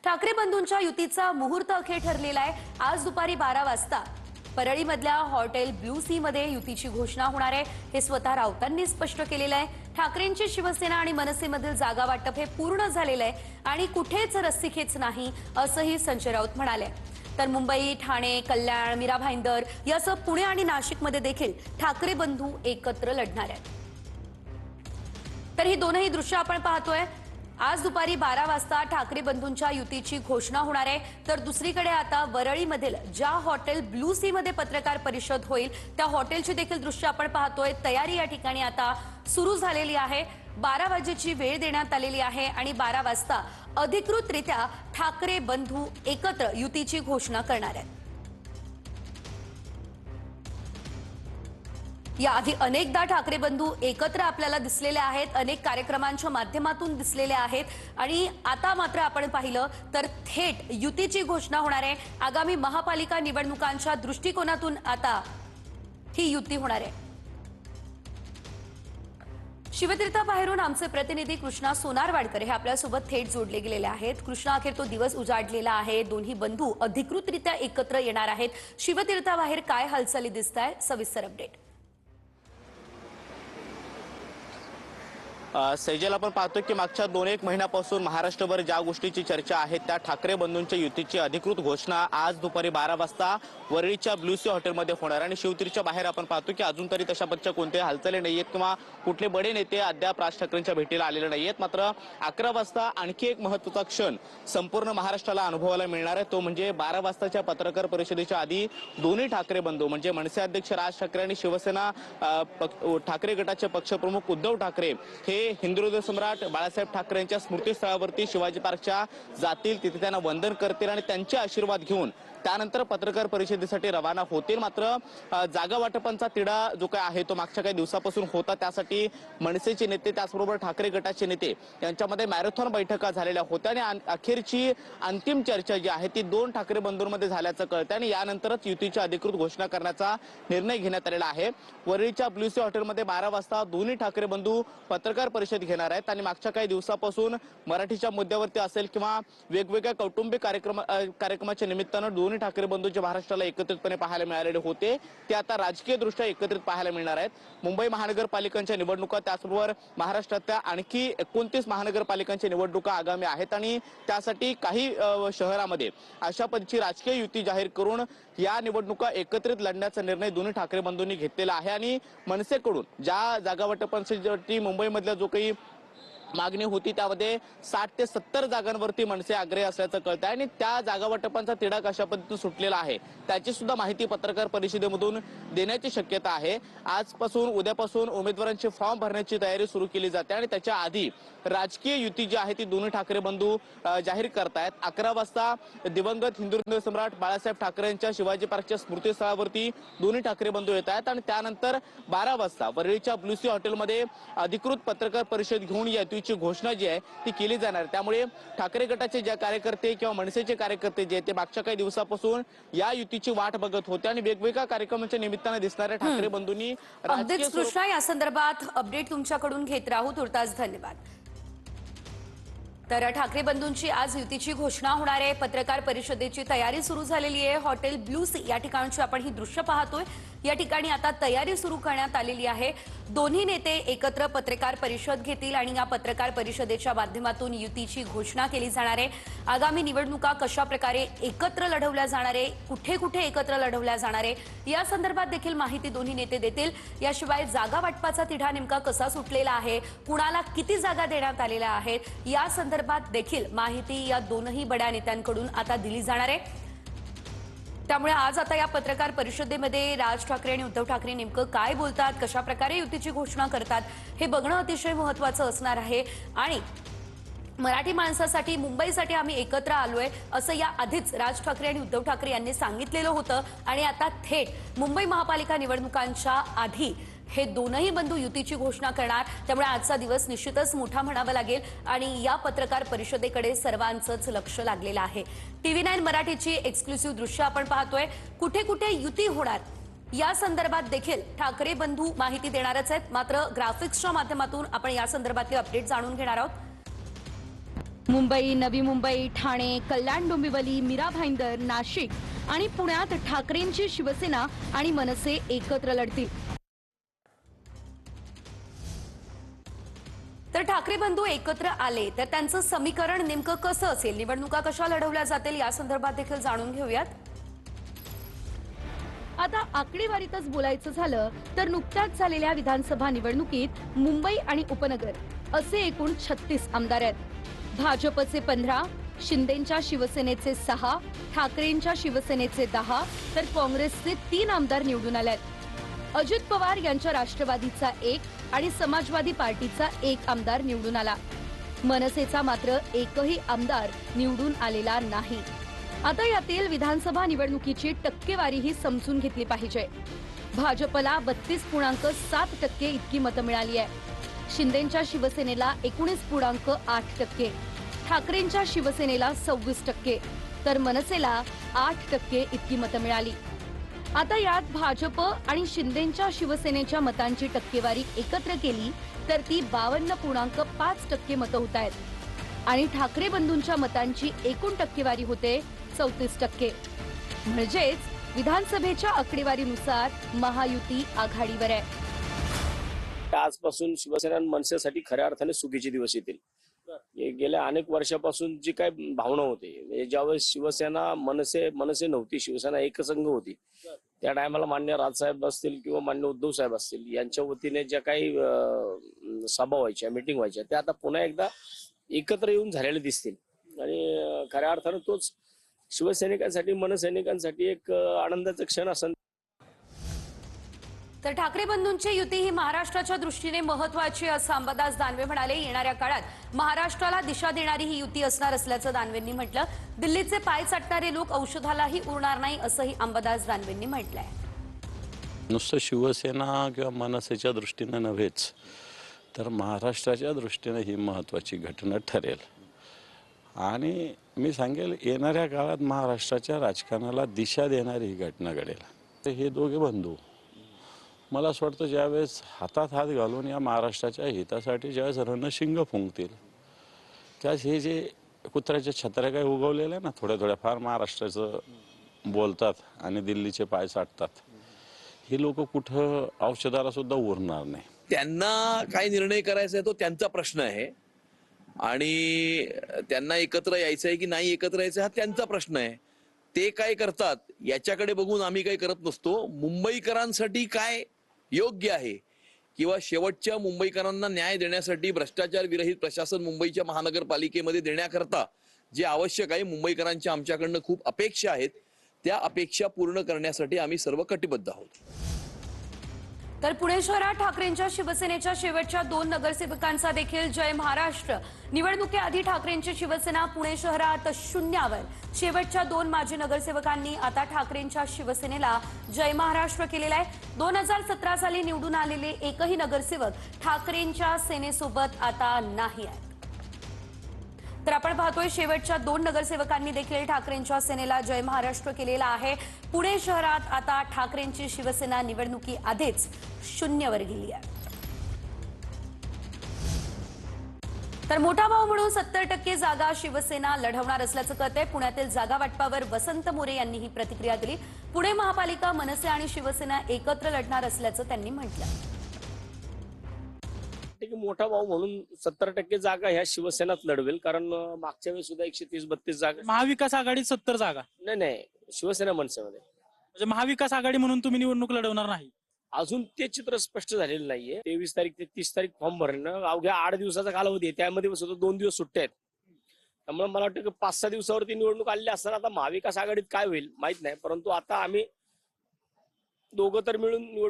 ठाकरे बंधूंच्या युतीचा मुहूर्त अखेर ठरलेला आहे। आज दुपारी 12 वाजता परळीमधल्या हॉटेल ब्लू सी मध्ये युतीची घोषणा होणार आहे। हे स्वतः राऊतांनी स्पष्ट केलेलं आहे। ठाकरेंची शिवसेना आणि मनसेमधील जागा वाटप हे पूर्ण झालेलं आहे आणि कुठेच रस्सीखेच नाही असंही संजय राऊत म्हणाले। तर मुंबई, ठाणे, कल्याण, मीरा भाईंदर यासह पुणे आणि नाशिकमध्ये देखील ठाकरे बंधू एकत्र लढणार आहेत। तर ही दोनही दृश्य आपण पाहतोय। आज दुपारी 12 वाजता ठाकरे बंधूंच्या युतीची घोषणा होणार आहे। तर दुसरीकडे आता वरळीमधील ज्या हॉटेल ब्लू सी मध्ये पत्रकार परिषद होईल त्या हॉटेलची देखील दृश्य आपण पाहतोय। तयारी या ठिकाणी आता सुरू झालेली आहे। 12 वाजेची वेळ देण्यात आलेली आहे आणि 12 वाजता अधिकृतरित्या ठाकरे बंधू एकत्र युतीची घोषणा करणार आहेत। याआधी अनेकदा ठाकरे बंधू एकत्र आपल्याला दिसलेले आहेत, अनेक कार्यक्रमांच्या माध्यमातून दिसलेले आहेत आणि आता मात्र आपण पाहिलं तर थेट युतीची घोषणा होणार आहे। आगामी महापालिका निवडणुकांच्या दृष्टिकोनातून आता ही युती होणार आहे। शिवतीर्थाबाहेरून आमचे प्रतिनिधी कृष्णा सोनारवाडकर हे आपल्यासोबत थेट जोडले गेलेले आहेत। कृष्णा, अखेर तो दिवस उजाडलेला आहे, दोन्ही बंधू अधिकृतरित्या एकत्र येणार आहेत। शिवतीर्थाबाहेर काय हालचाली दिसतायत, सविस्तर अपडेट। सैजल, आपण पाहतो की मागच्या 2-1 महिन्यापासून महाराष्ट्रभर ज्या गोष्टीची चर्चा आहे त्या ठाकरे बंधूंच्या युतीची अधिकृत घोषणा आज दुपारी 12 वाजता वरळीच्या ब्लू सी हॉटेलमध्ये होणार आणि शिवतीर्थच्या बाहेर आपण पाहतो की अजून तरी तशा पद्धतीच्या कोणत्याही हालचाली नाहीयेत किंवा कुठले बडे नेते अद्याप राज ठाकरेंच्या भेटीला आलेले नाहीयेत। मात्र 11 वाजता आणखी एक महत्त्वाचा क्षण संपूर्ण महाराष्ट्राला अनुभवायला मिळणार आहे, तो म्हणजे 12 वाजताच्या पत्रकार परिषदेच्या आधी दोन्ही ठाकरे बंधू म्हणजे मनसे अध्यक्ष राज ठाकरे आणि शिवसेना ठाकरे गटाचे पक्षप्रमुख उद्धव ठाकरे हे हिंदुहृदय सम्राट बाळासाहेब ठाकरे यांच्या स्मृतीस्थळावरती शिवाजी पार्कच्या जातील, तिथे त्यांना वंदन करतील आणि त्यांचे आशीर्वाद घेऊन त्यानंतर पत्रकार परिषदेसाठी रवाना होतील। मात्र जागा वाटपांचा तिढा जो काय आहे तो मागच्या काही दिवसापासून होता, त्यासाठी मनसेचे नेते त्याचबरोबर ठाकरे गटाचे नेते यांच्यामध्ये मॅरेथॉन बैठका झालेल्या होत्या आणि अखेरची अंतिम चर्चा जी आहे ती 2 ठाकरे बंधूंमध्ये झाल्याचं कळतं आणि यानंतरच युतीची अधिकृत घोषणा करण्याचा निर्णय घेण्यात आलेला आहे। वरळीच्या ब्लू सी हॉटेलमध्ये 12 वाजता दोन्ही ठाकरे बंधू पत्रकार परिषद घेणार आहेत आणि मागच्या काही दिवसापासून मराठीच्या मुद्द्यावरती असेल किंवा वेगवेगळ्या कौटुंबिक कार्यक्रमाच्या निमित्तानं दोन्ही ठाकरे बंधू जे महाराष्ट्राला एकत्रितपणे पाहायला मिळालेले होते ते आता राजकीय दृष्ट्या एकत्रित पाहायला मिळणार आहेत। मुंबई महानगरपालिकांच्या निवडणुका त्याचबरोबर महाराष्ट्रातल्या आणखी 29 महानगरपालिकांच्या निवडणुका आगामी आहेत आणि त्यासाठी काही शहरामध्ये अशा पद्धतीची राजकीय युती जाहीर करून या निवडणुका एकत्रित लढण्याचा निर्णय दोन्ही ठाकरे बंधूंनी घेतलेला आहे आणि मनसेकडून ज्या जागा वाटपांसाठी मुंबईमधल्या जो काही मागणी होती त्यामध्ये 60 ते 70 जागांवरती मनसे आग्रही असल्याचं कळतं आहे आणि त्या जागा वाटपांचा तिढा कशा पद्धतीने सुटलेला आहे त्याची सुद्धा माहिती पत्रकार परिषदेमधून देण्याची शक्यता आहे। आजपासून उद्यापासून उमेदवारांचे फॉर्म भरण्याची तयारी सुरू केली जाते आणि त्याच्या आधी राजकीय युती जी आहे ती दोन्ही ठाकरे बंधू जाहीर करतायत। 11 वाजता दिवंगत हिंदुहृदय सम्राट बाळासाहेब ठाकरे यांच्या शिवाजी पार्कच्या स्मृतीस्थळावरती दोन्ही ठाकरे बंधू येत आहेत आणि त्यानंतर 12 वाजता वरळीच्या ब्लू सी हॉटेलमध्ये अधिकृत पत्रकार परिषद घेऊन या ची घोषणा जी आहे ती केली जाणार। त्यामुळे ठाकरे गटाचे जे कार्यकर्ते किंवा मनसेचे कार्यकर्ते जे ते मागच्या काही दिवसापासून या युतीची वाट बघत होते आणि वेगवेगळ्या कार्यक्रमाच्या निमित्ताने दिसणाऱ्या ठाकरे बंधूंनी कृष्णा या संदर्भात अपडेट तुमच्याकडून घेत राहू। तुर्तास धन्यवाद। तर ठाकरे बंधूंची आज युतीची घोषणा होणार आहे। पत्रकार परिषदेची तयारी सुरू झालेली आहे। हॉटेल ब्लू सी या ठिकाणची आपण ही दृश्य पाहतोय। या ठिकाणी आता तयारी सुरू करण्यात आलेली आहे। दोन्ही नेते एकत्र पत्रकार परिषद घेतील आणि या पत्रकार परिषदेच्या माध्यमातून युतीची घोषणा केली जाणार आहे। आगामी निवडणुका कशा प्रकारे एकत्र लढवल्या जाणार आहे, कुठे कुठे एकत्र लढवल्या जाणार आहे या संदर्भात देखील माहिती दोन्ही नेते देतील। याशिवाय जागा वाटपाचा तिढा नेमका कसा सुटलेला आहे, कुणाला किती जागा देण्यात आलेल्या आहेत या संदर्भात देखील माहिती या दोनही बड्या नेत्यांकडून आता दिली जाणार आहे। त्यामुळे आज आता या पत्रकार परिषदेमध्ये राज ठाकरे आणि उद्धव ठाकरे नेमकं काय बोलतात, कशा प्रकारे युतीची घोषणा करतात हे बघणं अतिशय महत्त्वाचं असणार आहे। आणि मराठी माणसासाठी, मुंबईसाठी आम्ही एकत्र आलोय असं या आधीच राज ठाकरे आणि उद्धव ठाकरे यांनी सांगितलेलं होतं आणि आता थेट मुंबई महापालिका निवडणुकांच्या आधी हे दोनही बंधू युतीची घोषणा करणार। त्यामुळे आजचा दिवस निश्चितच मोठा म्हणावा लागेल आणि या पत्रकार परिषदेकडे सर्वांचंच लक्ष लागलेलं आहे। TV9 मराठीची एक्सक्लुसिव्ह दृश्य आपण पाहतोय। कुठे कुठे युती होणार या संदर्भात देखील ठाकरे बंधू माहिती देणारच आहेत। मात्र ग्राफिक्सच्या माध्यमातून आपण या संदर्भातले अपडेट जाणून घेणार आहोत। मुंबई, नवी मुंबई, ठाणे, कल्याण, डोंबिवली, मीरा भाईंदर, नाशिक आणि पुण्यात ठाकरेंची शिवसेना आणि मनसे एकत्र लढतील. तर ठाकरे बंधू एकत्र आले तर त्यांचं समीकरण नेमकं कसं असेल, निवडणुका कशा लढवल्या जातील या संदर्भात देखील जाणून घेऊयात. आता आकडेवारीतच बोलायचं झालं तर नुकत्याच झालेल्या विधानसभा निवडणुकीत मुंबई आणि उपनगर असे एकूण 36 आमदार आहेत. भाजपचे 15, शिंदेंच्या शिवसेनेचे 6, ठाकरेंच्या शिवसेनेचे 10 तर काँग्रेसचे 3 आमदार निवडून आले आहेत. अजित पवार यांच्या राष्ट्रवादीचा 1 आणि समाजवादी पार्टीचा 1 आमदार निवडून आला. मनसेचा मात्र एकही आमदार निवडून आलेला नाही. आता यातील विधानसभा निवडणुकीची टक्केवारीही समजून घेतली पाहिजे. भाजपला 32.7% इतकी मतं मिळाली आहे. शिंदेंच्या शिवसेनेला 19.8%, ठाकरेंच्या शिवसेनेला 26%, तर मनसेला 8% इतकी मतं मिळाली. आता यात भाजप आणि शिंदेंच्या शिवसेनेच्या मतांची टक्केवारी एकत्र केली तर ती 52.5% मतं होत आहेत आणि ठाकरे बंधूंच्या मतांची एकूण टक्केवारी होते 34%. म्हणजेच विधानसभेच्या आकडेवारीनुसार महायुती आघाडीवर आहे. आजपासून शिवसेना आणि मनसेसाठी खऱ्या अर्थाने सुखीचे दिवस येतील. गेल्या अनेक वर्षापासून जी काय भावना होती, म्हणजे ज्यावेळेस शिवसेना मनसे नव्हती, शिवसेना एकसंघ होती, त्या टायमाला मान्य राजसाहेब असतील किंवा मान्य उद्धव साहेब असतील यांच्या वतीने ज्या काही सभा व्हायच्या, मीटिंग व्हायच्या, त्या आता पुन्हा एकदा एकत्र येऊन झालेल्या दिसतील आणि खऱ्या अर्थानं तोच शिवसैनिकांसाठी मनसैनिकांसाठी एक आनंदाचा क्षण असेल. तर ठाकरे बंधूंची युती ही महाराष्ट्राच्या दृष्टीने महत्वाची असं अंबादास दानवे म्हणाले. येणाऱ्या काळात महाराष्ट्राला दिशा देणारी ही युती असणार असल्याचं दानवेंनी म्हटलं. दिल्लीचे पाय चाटणारे लोक औषधालाही उरणार नाही असंही अंबादास दानवेंनी म्हटलंय. नुसतं शिवसेना किंवा मनसेच्या दृष्टीने नव्हेच तर महाराष्ट्राच्या दृष्टीने ही महत्त्वाची घटना ठरेल आणि मी सांगेल येणाऱ्या काळात महाराष्ट्राच्या राजकारणाला दिशा देणारी ही घटना घडेल. तर हे दोघे बंधू मला असं वाटतं ज्यावेळेस हातात हात घालून या महाराष्ट्राच्या हितासाठी ज्यावेळेस रणशिंग फुंकतील त्यावेळेस हे जे कुत्र्याच्या छत्र्या काही उगवलेल्या ना थोड्या थोड्या फार महाराष्ट्राचं बोलतात आणि दिल्लीचे पाय चाटतात, हे लोक कुठं औषधाला सुद्धा उरणार नाही. त्यांना काय निर्णय करायचा आहे तो त्यांचा प्रश्न आहे आणि त्यांना एकत्र यायचं आहे की नाही एकत्र यायचं हा त्यांचा प्रश्न आहे. ते काय करतात याच्याकडे बघून आम्ही काही करत नसतो. मुंबईकरांसाठी काय योग्य आहे किंवा शेवटच्या मुंबईकरांना न्याय देण्यासाठी भ्रष्टाचार विरहित प्रशासन मुंबईच्या महानगरपालिकेमध्ये देण्याकरता जे आवश्यक आहे, मुंबईकरांच्या आमच्याकडनं खूप अपेक्षा आहेत, त्या अपेक्षा पूर्ण करण्यासाठी आम्ही सर्व कटिबद्ध आहोत. तर पुणे शहरात ठाकरेंच्या शिवसेनेच्या शेवटच्या 2 नगरसेवकांचा देखील जय महाराष्ट्र. निवडणुकीआधी ठाकरेंची शिवसेना पुणे शहरात शून्यावर. शेवटच्या 2 माजी नगरसेवकांनी आता ठाकरेंच्या शिवसेनेला जय महाराष्ट्र केलेला आहे. 2017 साली निवडून आलेले एकही नगरसेवक ठाकरेंच्या सेनेसोबत आता नाही आहे. तर आपण पाहतोय शेवटच्या 2 नगरसेवकांनी देखील ठाकरेंच्या सेनेला जय महाराष्ट्र केलेला आहे. पुणे शहरात आता ठाकरेंची शिवसेना निवडणुकी आधीच शून्यावर गेली आहे. तर मोठा भाऊ म्हणून 70% जागा शिवसेना लढवणार असल्याचं कळतंय. पुण्यातील जागा वाटपावर वसंत मोरे यांनी ही प्रतिक्रिया दिली. पुणे महापालिका, मनसे आणि शिवसेना एकत्र लढणार असल्याचं त्यांनी म्हटलं. मोठा भाऊ म्हणून 70% जागा ह्या शिवसेनात लढवेल, कारण मागच्या वेळेस सुद्धा 130-32 जागा महाविकास आघाडीत 70 जागा. नाही शिवसेना मनसेमध्ये म्हणजे महाविकास आघाडी म्हणून तुम्ही निवडणूक लढवणार नाही. अजून ते चित्र स्पष्ट झालेलं नाहीये. 23 तारीख ते 30 तारीख फॉर्म भरणं, अवघ्या 8 दिवसाचा कालावधी आहे, त्यामध्ये सुद्धा 2 दिवस सुट्ट्या आहेत. त्यामुळे मला वाटतं की 5-6 दिवसावरती निवडणूक आलेली असताना आता महाविकास आघाडीत काय होईल माहित नाही, परंतु आता आम्ही दोघं तर मिळून निवडणूक